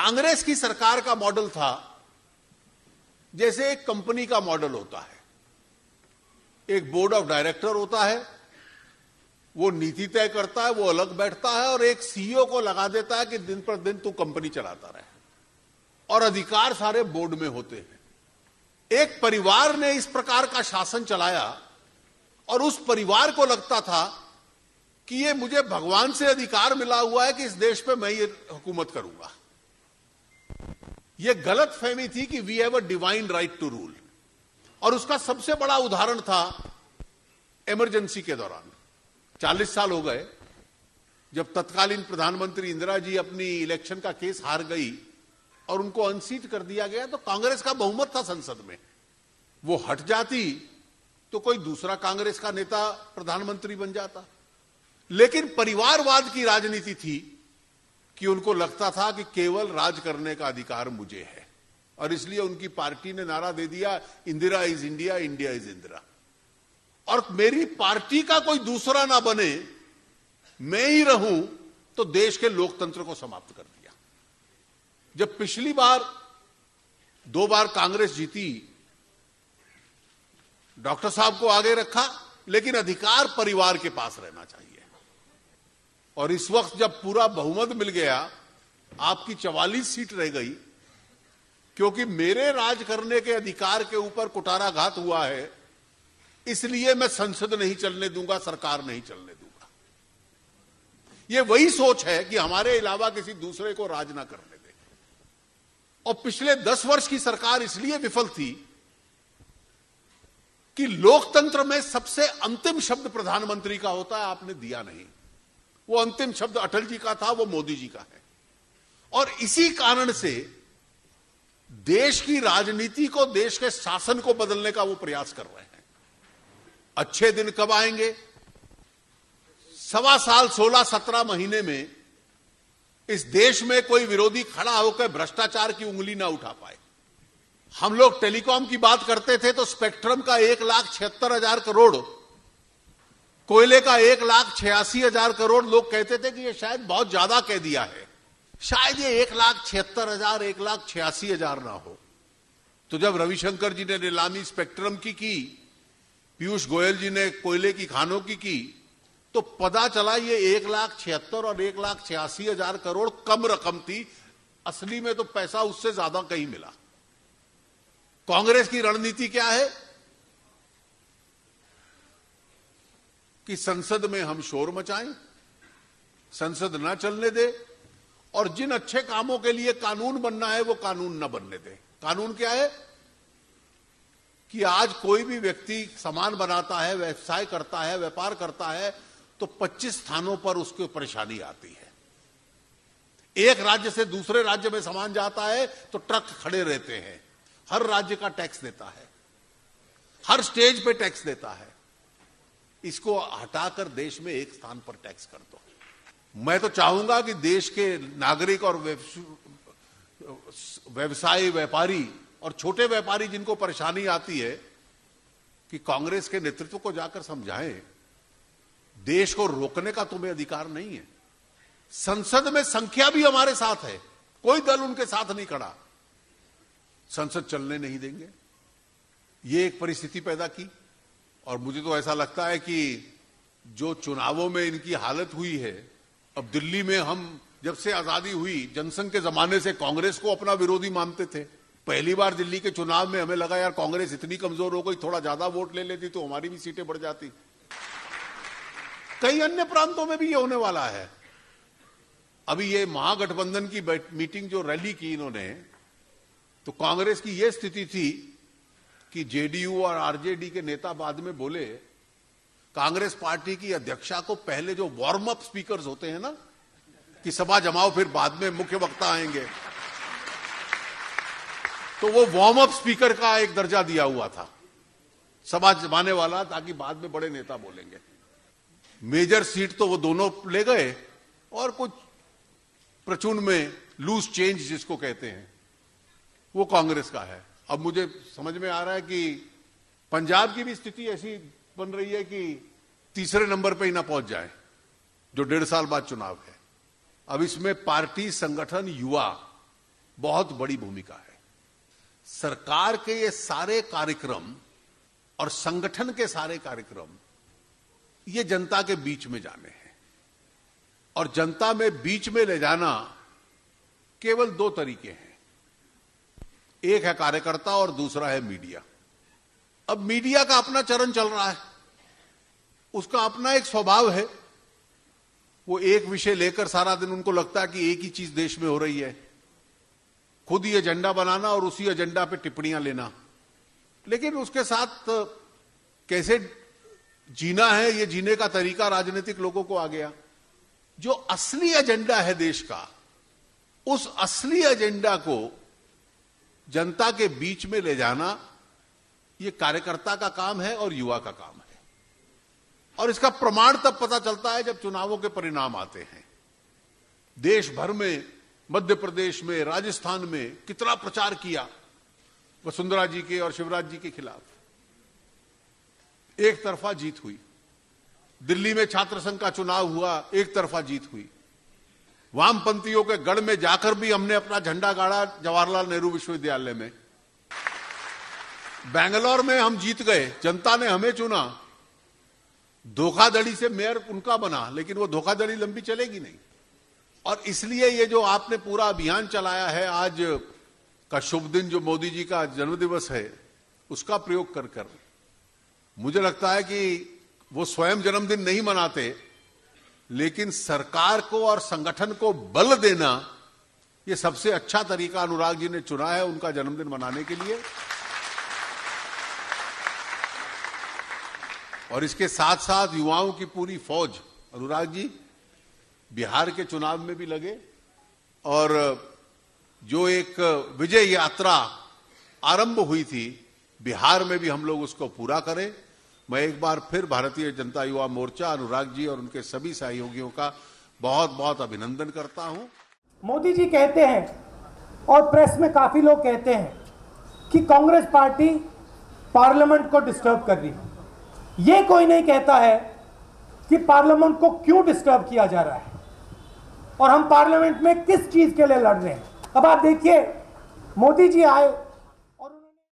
कांग्रेस की सरकार का मॉडल था जैसे एक कंपनी का मॉडल होता है। एक बोर्ड ऑफ डायरेक्टर होता है, वो नीति तय करता है, वो अलग बैठता है और एक सीईओ को लगा देता है कि दिन पर दिन तू कंपनी चलाता रहे, और अधिकार सारे बोर्ड में होते हैं। एक परिवार ने इस प्रकार का शासन चलाया और उस परिवार को लगता था कि ये मुझे भगवान से अधिकार मिला हुआ है कि इस देश पे मैं ये हुकूमत करूंगा। ये गलत फहमी थी कि we have a divine right to rule. और उसका सबसे बड़ा उदाहरण था इमरजेंसी के दौरान। 40 साल हो गए जब तत्कालीन प्रधानमंत्री इंदिरा जी अपनी इलेक्शन का केस हार गई और उनको अनसीट कर दिया गया, तो कांग्रेस का बहुमत था संसद में। वो हट जाती तो कोई दूसरा कांग्रेस का नेता प्रधानमंत्री बन जाता। लेकिन परिवारवाद की राजनीति थी कि उनको लगता था कि केवल राज करने का अधिकार मुझे है, और इसलिए उनकी पार्टी ने नारा दे दिया, Indira is India, India is Indira. और मेरी पार्टी का कोई दूसरा ना बने, मैं ही रहूं, तो देश के लोकतंत्र को समाप्त कर दिया। जब पिछली बार 2 बार कांग्रेस जीती, डॉक्टर साहब को आगे रखा, लेकिन अधिकार परिवार के पास रहना चाहिए। और इस वक्त जब पूरा बहुमत मिल गया, आपकी 44 सीट रह गई, क्योंकि मेरे राज करने के अधिकार के ऊपर कुठाराघात हुआ है, इसलिए मैं संसद नहीं चलने दूंगा, सरकार नहीं चलने दूंगा। यह वही सोच है कि हमारे अलावा किसी दूसरे को राज ना करने दे। और पिछले 10 वर्ष की सरकार इसलिए विफल थी कि लोकतंत्र में सबसे अंतिम शब्द प्रधानमंत्री का होता है, आपने दिया नहीं। वो अंतिम शब्द अटल जी का था, वो मोदी जी का है। और इसी कारण से देश की राजनीति को, देश के शासन को बदलने का वो प्रयास कर रहे हैं। अच्छे दिन कब आएंगे? 1.25 साल 16-17 महीने में इस देश में कोई विरोधी खड़ा होकर भ्रष्टाचार की उंगली ना उठा पाए। हम लोग टेलीकॉम की बात करते थे तो स्पेक्ट्रम का 1,76,000 करोड़, कोयले का 1,86,000 करोड़, लोग कहते थे कि ये शायद बहुत ज्यादा कह दिया है, शायद ये 1,76,000 1,86,000 ना हो। तो जब रविशंकर जी ने नीलामी स्पेक्ट्रम की पीयूष गोयल जी ने कोयले की खानों की, तो पता चला ये 1,76,000 और 1,86,000 करोड़ कम रकम थी। असली में तो पैसा उससे ज्यादा कहीं मिला। कांग्रेस की रणनीति क्या है कि संसद में हम शोर मचाएं, संसद ना चलने दे, और जिन अच्छे कामों के लिए कानून बनना है वो कानून ना बनने दे। कानून क्या है कि आज कोई भी व्यक्ति सामान बनाता है, व्यवसाय करता है, व्यापार करता है, तो 25 स्थानों पर उसको परेशानी आती है। एक राज्य से दूसरे राज्य में सामान जाता है तो ट्रक खड़े रहते हैं। हर राज्य का टैक्स देता है, हर स्टेज पे टैक्स देता है। इसको हटाकर देश में एक स्थान पर टैक्स कर दो। मैं तो चाहूंगा कि देश के नागरिक और व्यवसायी, व्यापारी और छोटे व्यापारी जिनको परेशानी आती है, कि कांग्रेस के नेतृत्व को जाकर समझाएं, देश को रोकने का तुम्हें अधिकार नहीं है। संसद में संख्या भी हमारे साथ है, कोई दल उनके साथ नहीं खड़ा, संसद चलने नहीं देंगे। ये एक परिस्थिति पैदा की। और मुझे तो ऐसा लगता है कि जो चुनावों में इनकी हालत हुई है, अब दिल्ली में हम जब से आजादी हुई, जनसंघ के जमाने से कांग्रेस को अपना विरोधी मानते थे। पहली बार दिल्ली के चुनाव में हमें लगा यार कांग्रेस इतनी कमजोर हो गई, थोड़ा ज्यादा वोट ले लेती तो हमारी भी सीटें बढ़ जाती। कई अन्य प्रांतों में भी ये होने वाला है। अभी ये महागठबंधन की मीटिंग जो रैली की इन्होंने, तो कांग्रेस की ये स्थिति थी कि जेडीयू और आरजेडी के नेता बाद में बोले, कांग्रेस पार्टी की अध्यक्षा को पहले जो वार्म अप स्पीकर्स होते हैं ना, कि सभा जमाओ फिर बाद में मुख्य वक्ता आएंगे, तो वो वार्म अप स्पीकर का एक दर्जा दिया हुआ था, सभा जमाने वाला, ताकि बाद में बड़े नेता बोलेंगे। मेजर सीट तो वो दोनों ले गए, और कुछ प्रचुन में लूज चेंज जिसको कहते हैं, वो कांग्रेस का है। अब मुझे समझ में आ रहा है कि पंजाब की भी स्थिति ऐसी बन रही है कि तीसरे नंबर पे ही ना पहुंच जाए, जो 1.5 साल बाद चुनाव है। अब इसमें पार्टी, संगठन, युवा बहुत बड़ी भूमिका है। सरकार के ये सारे कार्यक्रम और संगठन के सारे कार्यक्रम ये जनता के बीच में जाने हैं, और जनता में बीच में ले जाना केवल दो तरीके हैं, एक है कार्यकर्ता और दूसरा है मीडिया। अब मीडिया का अपना चरण चल रहा है, उसका अपना एक स्वभाव है। वो एक विषय लेकर सारा दिन उनको लगता है कि एक ही चीज देश में हो रही है, खुद ही एजेंडा बनाना और उसी एजेंडा पे टिप्पणियां लेना। लेकिन उसके साथ कैसे जीना है, ये जीने का तरीका राजनीतिक लोगों को आ गया। जो असली एजेंडा है देश का, उस असली एजेंडा को जनता के बीच में ले जाना ये कार्यकर्ता का काम है और युवा का काम है। और इसका प्रमाण तब पता चलता है जब चुनावों के परिणाम आते हैं। देश भर में, मध्य प्रदेश में, राजस्थान में कितना प्रचार किया वसुंधरा जी के और शिवराज जी के खिलाफ, एक तरफा जीत हुई। दिल्ली में छात्र संघ का चुनाव हुआ, एक तरफा जीत हुई। वामपंथियों के गढ़ में जाकर भी हमने अपना झंडा गाड़ा जवाहरलाल नेहरू विश्वविद्यालय में। बेंगलोर में हम जीत गए, जनता ने हमें चुना। धोखाधड़ी से मेयर उनका बना, लेकिन वो धोखाधड़ी लंबी चलेगी नहीं। और इसलिए ये जो आपने पूरा अभियान चलाया है, आज का शुभ दिन जो मोदी जी का जन्मदिवस है, उसका प्रयोग कर कर मुझे लगता है कि वो स्वयं जन्मदिन नहीं मनाते, लेकिन सरकार को और संगठन को बल देना, ये सबसे अच्छा तरीका अनुराग जी ने चुना है उनका जन्मदिन मनाने के लिए। और इसके साथ साथ युवाओं की पूरी फौज, अनुराग जी बिहार के चुनाव में भी लगे, और जो एक विजय यात्रा आरंभ हुई थी बिहार में भी हम लोग उसको पूरा करें। मैं एक बार फिर भारतीय जनता युवा मोर्चा, अनुराग जी और उनके सभी सहयोगियों का बहुत बहुत अभिनंदन करता हूं। मोदी जी कहते हैं और प्रेस में काफी लोग कहते हैं कि कांग्रेस पार्टी पार्लियामेंट को डिस्टर्ब कर रही है। ये कोई नहीं कहता है कि पार्लियामेंट को क्यों डिस्टर्ब किया जा रहा है और हम पार्लियामेंट में किस चीज के लिए लड़ रहे हैं। अब आप देखिए, मोदी जी आए